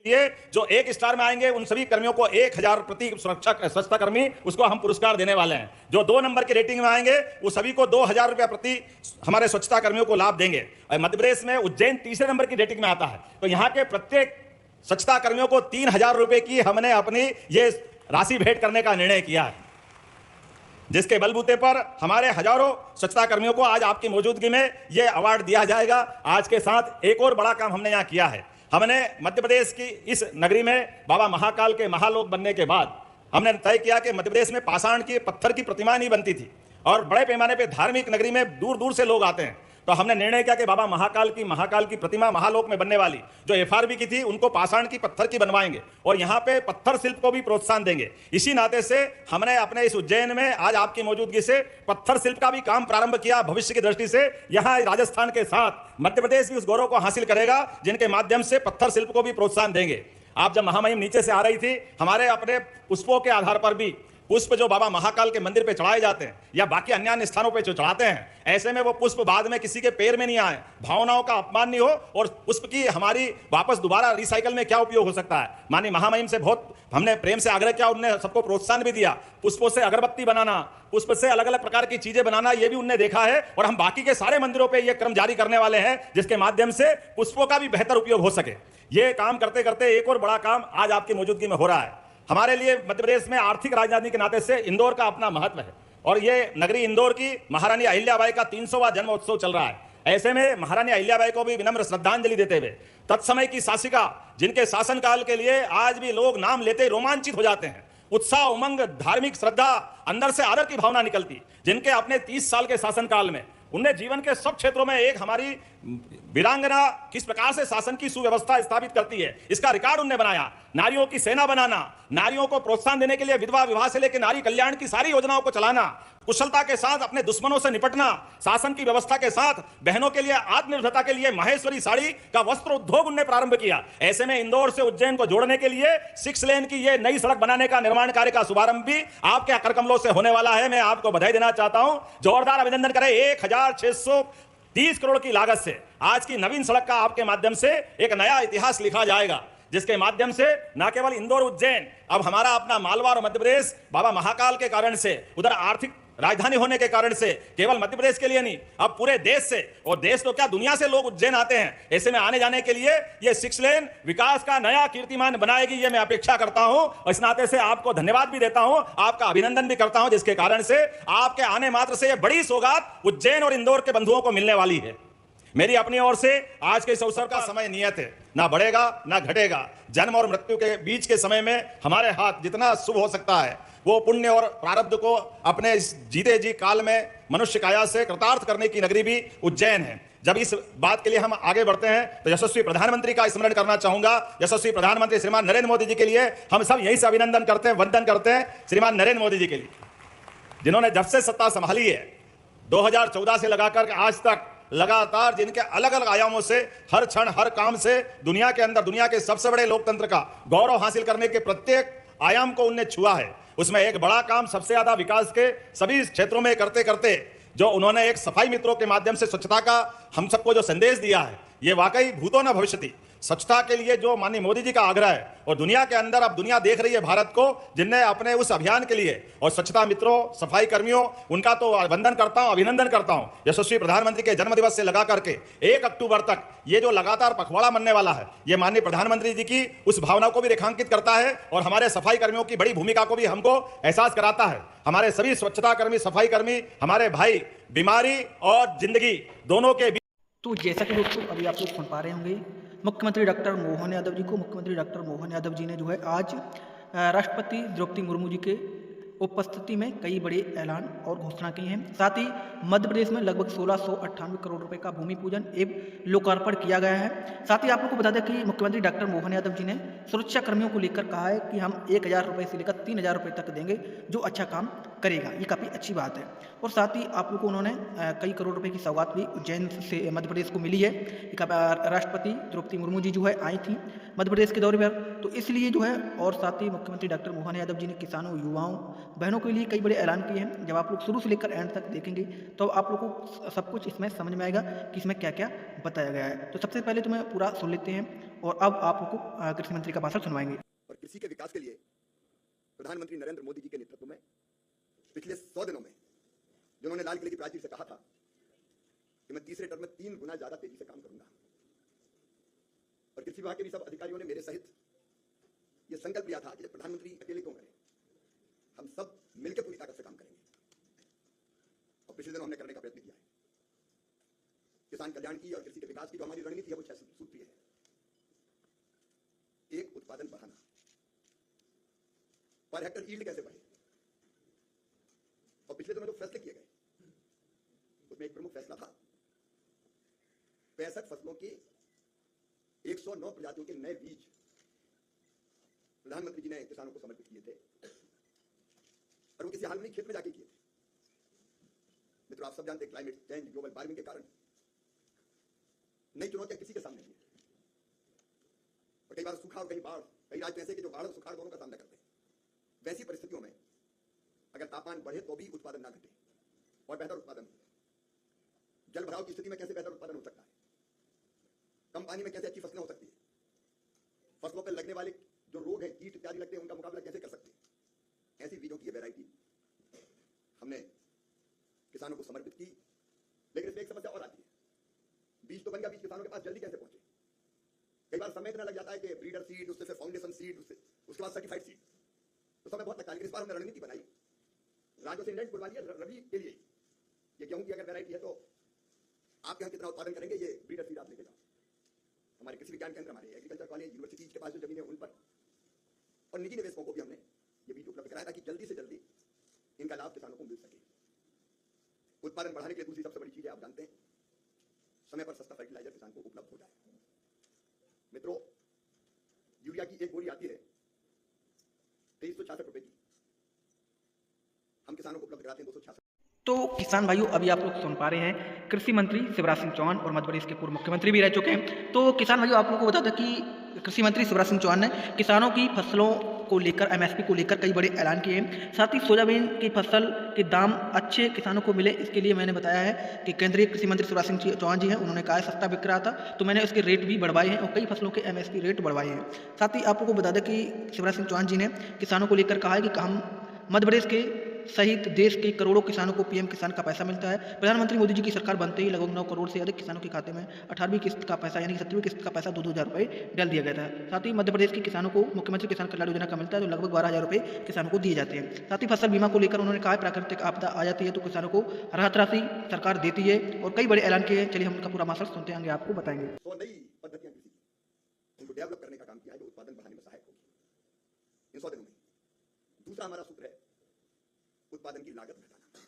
लिए जो 1 स्टार में आएंगे उन सभी कर्मियों को 1000 प्रति सुरक्षा स्वच्छता कर्मी उसको हम पुरस्कार देने वाले हैं। जो 2 नंबर की रेटिंग में आएंगे वो सभी को 2000 रुपया प्रति हमारे स्वच्छता कर्मियों को लाभ देंगे। मध्य प्रदेश में उज्जैन तीसरे नंबर की रेटिंग में आता है, तो यहाँ के प्रत्येक स्वच्छता कर्मियों को 3000 रुपए की हमने अपनी ये राशि भेंट करने का निर्णय किया है, जिसके बलबूते पर हमारे हजारों स्वच्छता कर्मियों को आज आपकी मौजूदगी में ये अवार्ड दिया जाएगा। आज के साथ एक और बड़ा काम हमने यहाँ किया है। हमने मध्य प्रदेश की इस नगरी में बाबा महाकाल के महालोक बनने के बाद हमने तय किया कि मध्य प्रदेश में पाषाण की पत्थर की प्रतिमा नहीं बनती थी और बड़े पैमाने पे धार्मिक नगरी में दूर दूर से लोग आते हैं, तो हमने निर्णय किया कि बाबा महाकाल की प्रतिमा महालोक में बनने वाली जो एफआरबी की थी उनको पाषाण की पत्थर की बनवाएंगे और यहाँ पे पत्थर शिल्प को भी प्रोत्साहन देंगे। इसी नाते से हमने अपने इस उज्जैन में आज आपकी मौजूदगी से पत्थर शिल्प का भी काम प्रारंभ किया। भविष्य की दृष्टि से यहाँ राजस्थान के साथ मध्य प्रदेश भी उस गौरव को हासिल करेगा जिनके माध्यम से पत्थर शिल्प को भी प्रोत्साहन देंगे। आप जब महामहिम नीचे से आ रही थी, हमारे अपने पुष्पों के आधार पर भी पुष्प जो बाबा महाकाल के मंदिर पे चढ़ाए जाते हैं या बाकी अन्य स्थानों पे जो चढ़ाते हैं, ऐसे में वो पुष्प बाद में किसी के पैर में नहीं आए, भावनाओं का अपमान नहीं हो और पुष्प की हमारी वापस दोबारा रिसाइकल में क्या उपयोग हो सकता है। माननीय महामहिम से बहुत हमने प्रेम से आग्रह किया, उन्होंने सबको प्रोत्साहन भी दिया। पुष्पों से अगरबत्ती बनाना, पुष्प से अलग अलग प्रकार की चीजें बनाना, ये भी उन्होंने देखा है और हम बाकी के सारे मंदिरों पर यह क्रम जारी करने वाले हैं जिसके माध्यम से पुष्पों का भी बेहतर उपयोग हो सके। ये काम करते करते एक और बड़ा काम आज आपकी मौजूदगी में हो रहा है। हमारे लिए मध्य प्रदेश में आर्थिक राजधानी के नाते से इंदौर का अपना महत्व है और ये नगरी इंदौर की महारानी अहिल्याबाई का 300वां जन्मोत्सव चल रहा है। ऐसे में महारानी अहिल्याबाई को भी विनम्र श्रद्धांजलि देते हुए तत्समय की शासिका जिनके शासनकाल के लिए आज भी लोग नाम लेते रोमांचित हो जाते हैं, उत्साह उमंग धार्मिक श्रद्धा अंदर से आदर की भावना निकलती, जिनके अपने 30 साल के शासनकाल में उनने जीवन के सब क्षेत्रों में एक हमारी वीरांगना किस प्रकार से शासन की सुव्यवस्था स्थापित करती है इसका रिकॉर्ड उनने बनाया। नारियों की सेना बनाना, नारियों को प्रोत्साहन देने के लिए विधवा विवाह से लेकर नारी कल्याण की सारी योजनाओं को चलाना, कुशलता के साथ अपने दुश्मनों से निपटना, शासन की व्यवस्था के साथ बहनों के लिए आत्मनिर्भरता के लिए माहेश्वरी साड़ी का वस्त्र उद्योग उन्होंने प्रारंभ किया। ऐसे में इंदौर से उज्जैन को जोड़ने के लिए 6 लेन की ये नई सड़क बनाने का निर्माण कार्य का शुभारंभ भी आपके करकमलों से होने वाला है। मैं आपको बधाई देना चाहता हूं, जोरदार अभिनंदन करें। 1630 करोड़ की लागत से आज की नवीन सड़क का आपके माध्यम से एक नया इतिहास लिखा जाएगा, जिसके माध्यम से न केवल इंदौर उज्जैन, अब हमारा अपना मालवा और मध्य प्रदेश बाबा महाकाल के कारण से, उधर आर्थिक राजधानी होने के कारण से केवल मध्य प्रदेश के लिए नहीं, अब पूरे देश से, और देश तो क्या दुनिया से लोग उज्जैन आते हैं। ऐसे में आने जाने के लिए ये 6 लेन विकास का नया कीर्तिमान बनाएगी, ये मैं अपेक्षा करता हूं और इस नाते से आपको धन्यवाद भी देता हूं, आपका अभिनंदन भी करता हूं, जिसके कारण से आपके आने मात्र से ये बड़ी सौगात उज्जैन और इंदौर के बंधुओं को मिलने वाली है। मेरी अपनी ओर से आज के इस अवसर का समय नियत है, ना बढ़ेगा ना घटेगा। जन्म और मृत्यु के बीच के समय में हमारे हाथ जितना शुभ हो सकता है वो पुण्य और प्रारब्ध को अपने इस जीते जी काल में मनुष्य काया से कृतार्थ करने की नगरी भी उज्जैन है। जब इस बात के लिए हम आगे बढ़ते हैं तो यशस्वी प्रधानमंत्री का स्मरण करना चाहूंगा। यशस्वी प्रधानमंत्री श्रीमान नरेंद्र मोदी जी के लिए हम सब यहीं से अभिनंदन करते हैं, वंदन करते हैं श्रीमान नरेंद्र मोदी जी के लिए, जिन्होंने जब से सत्ता संभाली है 2014 से लगाकर आज तक लगातार जिनके अलग अलग आयामों से हर क्षण हर काम से दुनिया के अंदर दुनिया के सबसे बड़े लोकतंत्र का गौरव हासिल करने के प्रत्येक आयाम को उन्हें छुआ है। उसमें एक बड़ा काम सबसे ज्यादा विकास के सभी क्षेत्रों में करते करते जो उन्होंने एक सफाई मित्रों के माध्यम से स्वच्छता का हम सबको जो संदेश दिया है, ये वाकई भूतो न भविष्यति। स्वच्छता के लिए जो माननीय मोदी जी का आग्रह है और दुनिया के अंदर अब दुनिया देख रही है भारत को, जिनने अपने उस अभियान के लिए और स्वच्छता मित्रों सफाई कर्मियों उनका तो वंदन करता हूं, अभिनंदन करता हूं। यशस्वी प्रधानमंत्री के जन्मदिवस से लगा करके 1 अक्टूबर तक ये जो लगातार पखवाड़ा मनने वाला है, ये माननीय प्रधानमंत्री जी की उस भावना को भी रेखांकित करता है और हमारे सफाई कर्मियों की बड़ी भूमिका को भी हमको एहसास कराता है। हमारे सभी स्वच्छता कर्मी सफाई कर्मी हमारे भाई, बीमारी और जिंदगी दोनों के। तो जैसा कि दोस्तों अभी आप लोग सुन पा रहे होंगे, मुख्यमंत्री डॉक्टर मोहन यादव जी को मुख्यमंत्री डॉक्टर मोहन यादव जी ने जो है आज राष्ट्रपति द्रौपदी मुर्मू जी के उपस्थिति में कई बड़े ऐलान और घोषणा की हैं। साथ ही मध्य प्रदेश में लगभग 1698 करोड़ रुपए का भूमि पूजन एवं लोकार्पण किया गया है। साथ ही आप लोगों को बता दें कि मुख्यमंत्री डॉक्टर मोहन यादव जी ने सुरक्षा कर्मियों को लेकर कहा है कि हम 1000 रुपये से लेकर 3000 रुपये तक देंगे जो अच्छा काम करेगा। ये काफ़ी अच्छी बात है। और साथ ही आप लोग को उन्होंने कई करोड़ रुपए की सौगात भी उज्जैन से मध्य प्रदेश को मिली है। राष्ट्रपति द्रौपदी मुर्मू जी जो है आई थी मध्य प्रदेश के दौरे पर, तो इसलिए जो है, और साथ ही मुख्यमंत्री डॉक्टर मोहन यादव जी ने किसानों, युवाओं, बहनों के लिए कई बड़े ऐलान किए हैं। जब आप लोग शुरू से लेकर एंड तक देखेंगे तो आप लोगों को सब कुछ इसमें समझ में आएगा कि इसमें क्या क्या बताया गया है। तो सबसे पहले तो मैं पूरा सुन लेते हैं और अब आप लोग को कृषि मंत्री का भाषण सुनवाएंगे। और कृषि के विकास के लिए प्रधानमंत्री नरेंद्र मोदी जी के नेतृत्व में पिछले 100 दिनों में जिन्होंने लाल किले की प्राचीर से कहा था कि मैं तीसरे टर्म में 3 गुना ज्यादा तेजी से काम करूंगा, और कृषि विभाग के भी सब अधिकारियों ने मेरे सहित यह संकल्प लिया था कि प्रधानमंत्री अकेले क्यों करें, हम सब मिलकर पूरी ताकत से काम करेंगे। और पिछले दिनों हमने करने का प्रयत्न किया है। किसान कल्याण की और कृषि के विकास की जो हमारी रणनीति है वो 6 सूत्रीय है। एक, उत्पादन बढ़ाना, पर हेक्टर यील्ड कैसे बढ़े। और पिछले दिनों जो फैसले किए गए उसमें एक प्रमुख फैसला था 65 फसलों के 109 प्रजातियों के नए बीज प्रधानमंत्री जी ने किसानों को समर्पित किए थे, और वो किसी हाल में खेत में जाके किए थे। मित्रों, आप सब जानते हैं क्लाइमेट चेंज, ग्लोबल वार्मिंग के कारण नई चुनौतियां किसी के सामने नहीं है। और कई बार सूखा और कई बाढ़, कई राज्य ऐसे कि जो बाढ़ और सुखाड़ दोनों का सामना करते हैं। वैसी परिस्थितियों में अगर तापमान बढ़े तो भी उत्पादन ना घटे और बेहतर उत्पादन हो। जल भराव की स्थिति में कैसे बेहतर उत्पादन हो सकता है, कम पानी में कैसे अच्छी फसलें हो सकती है, फसलों पर लगने वाले जो रोग हैं, कीट इत्यादि लगते हैं, उनका मुकाबला कैसे कर सकते हैं, ऐसी बीजों की वैरायटी हमने किसानों को समर्पित की। लेकिन इसमें एक समस्या और आती है, बीज तो बन गया, बीज किसानों के पास जल्दी कैसे पहुंचे। कई बार समय इतना लग जाता है कि ब्रीडर सीड, उससे फिर फाउंडेशन सीड, उसके बाद सर्टिफाइड सीड, तो समय बहुत लगता है। लेकिन इस बार हमने रणनीति बनाई, राज्यों से इंडेंट बुलवा लिया रबी के लिए। ये गेहूं की अगर वैरायटी है तो आप यहाँ कितना उत्पादन करेंगे, ये ब्रीडर सीड आप लेके जाओ। हमारे कृषि विज्ञान केंद्र, हमारे एग्रीकल्चर कॉलेज, यूनिवर्सिटीज के पास जो जमीन है उन पर, और निजी निवेशकों को भी हमने ये बीज उपलब्ध कराया ताकि जल्दी से जल्दी इनका लाभ किसानों को मिल सके। उत्पादन बढ़ाने के लिए दूसरी सबसे बड़ी चीज है, आप जानते हैं, समय पर सस्ता फर्टिलाइजर किसान को उपलब्ध हो जाए। मित्रों, यूरिया की एक बोरी आती है 2366 रुपए की, हम किसानों को उपलब्ध कराते हैं 266। तो किसान भाइयों, अभी आप लोग सुन पा रहे हैं कृषि मंत्री शिवराज सिंह चौहान और मध्य प्रदेश के पूर्व मुख्यमंत्री भी रह चुके हैं। तो किसान भाइयों, आप लोगों को बता दें कि कृषि मंत्री शिवराज सिंह चौहान ने किसानों की फसलों को लेकर, एमएसपी को लेकर कई बड़े ऐलान किए हैं। साथ ही सोयाबीन की फसल के दाम अच्छे किसानों को मिले, इसके लिए मैंने बताया है कि केंद्रीय कृषि मंत्री शिवराज सिंह चौहान जी हैं, उन्होंने कहा है सस्ता बिक रहा था तो मैंने उसके रेट भी बढ़वाए हैं और कई फसलों के एमएसपी रेट बढ़वाए हैं। साथ ही आप लोगों को बता दें कि शिवराज सिंह चौहान जी ने किसानों को लेकर कहा है कि हम मध्य प्रदेश के सहित देश के करोड़ों किसानों को पीएम किसान का पैसा मिलता है। प्रधानमंत्री मोदी जी की सरकार बनते ही लगभग 9 करोड़ से अधिक किसानों के खाते में 18वीं किस्त का पैसा यानी 17वीं किस्त का पैसा 2-2 हज़ार रुपये डाल दिया गया था। साथ ही मध्य प्रदेश के किसानों को मुख्यमंत्री किसान कल्याण योजना का मिलता है, तो लगभग 12,000 रुपये किसानों को दिए जाते हैं। साथ ही फसल बीमा को लेकर उन्होंने कहा है प्राकृतिक आपदा आ जाती है तो किसानों को राहत राशि सरकार देती है और कई बड़े ऐलान किए हैं। चलिए हम उनका पूरा मास्टर सुनते हैं, आपको बताएंगे। तो नई पद्धतियां कृषि की उनको डेवलप करने का काम किया है जो उत्पादन बढ़ाने में सहायक होगी इन 100 दिनों में। दूसरा हमारा सूत्र है उत्पादन की लागत घटाना।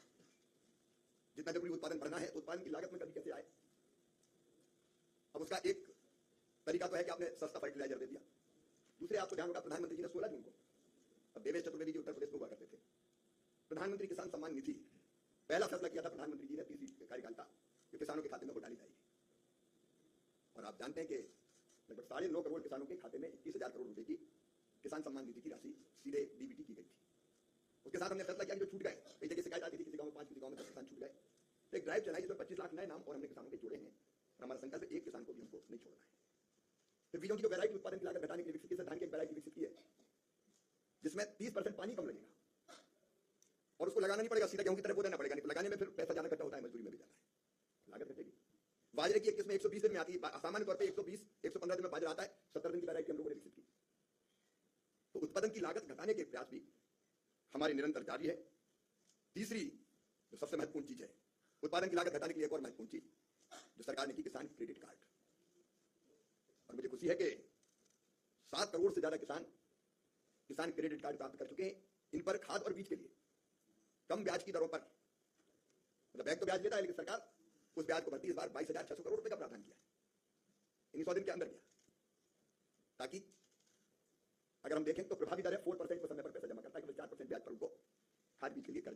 जितना जरूरी उत्पादन बढ़ना है तो उत्पादन की लागत में कभी कैसे आए। अब उसका एक तरीका तो है कि आपने सस्ता फर्टिलाइजर दे दिया। दूसरे, आपको ध्यान होगा प्रधानमंत्री जी ने 16 जून को, अब देवेश चतुर्वेदी जी उत्तर प्रदेश में हुआ करते थे, प्रधानमंत्री किसान सम्मान निधि पहला फैसला किया था प्रधानमंत्री जी ने तीसरी कार्यकाल का कि किसानों के खाते में वो डाली जाएगी। और आप जानते हैं कि लगभग 9.5 करोड़ किसानों के खाते में 21,000 करोड़ रुपए की किसान सम्मान निधि की राशि सीधे डीबीटी की गई थी। उसके साथ हमने फैसला किया कि जो छूट गए, कई जगह शिकायत आती थी, किसी गांव में 5, किसी गांव में 10 किसान छूट गए, तो एक ड्राइव चलाई जिसमें 25 लाख नए नाम और हमने किसानों के जोड़े हैं। और हमारा संकल्प है एक किसान को भी हमको नहीं छोड़ना है। फिर बीजों की जो वैरायटी उत्पादन की लागत घटाने के लिए विकसित की, धान की एक वैरायटी विकसित की है जिसमें 30% पानी कम लगेगा और उसको लगाना नहीं पड़ेगा, सीधा गेहूं की तरह बो देना पड़ेगा। नहीं तो लगाने में फिर पैसा ज्यादा खर्चा होता है, मजदूरी में भी जाता है, लागत घटेगी। बाजरे की एक किस्म 120 दिन में आती है, सामान्य तौर पर 120 115 दिन में बाजरा आता है, 70 दिन की वैरायटी हम लोगों ने विकसित की। तो उत्पादन की लागत घटाने के प्रयास भी हमारे निरंतर जारी है। तीसरी जो सबसे महत्वपूर्ण चीज है उत्पादन की लागत घटाने के लिए, एक और महत्वपूर्ण चीज जो सरकार ने की, किसान क्रेडिट कार्ड। और मुझे खुशी है कि 7 करोड़ से ज्यादा किसान क्रेडिट कार्ड प्राप्त कर चुके हैं। इन पर खाद और बीज के लिए कम ब्याज की दरों पर, मतलब बैंक तो ब्याज लेता है लेकिन सरकार उस ब्याज को भरती है। इस बार 22,600 करोड़ रुपए का प्रावधान किया है, इन 100 दिन के अंदर किया, ताकि अगर हम देखें तो प्रभावी दर है 4% पर समय पर पैसा जमा करता है, केवल 4% ब्याज पर उनको खाद बीज के लिए कर्ज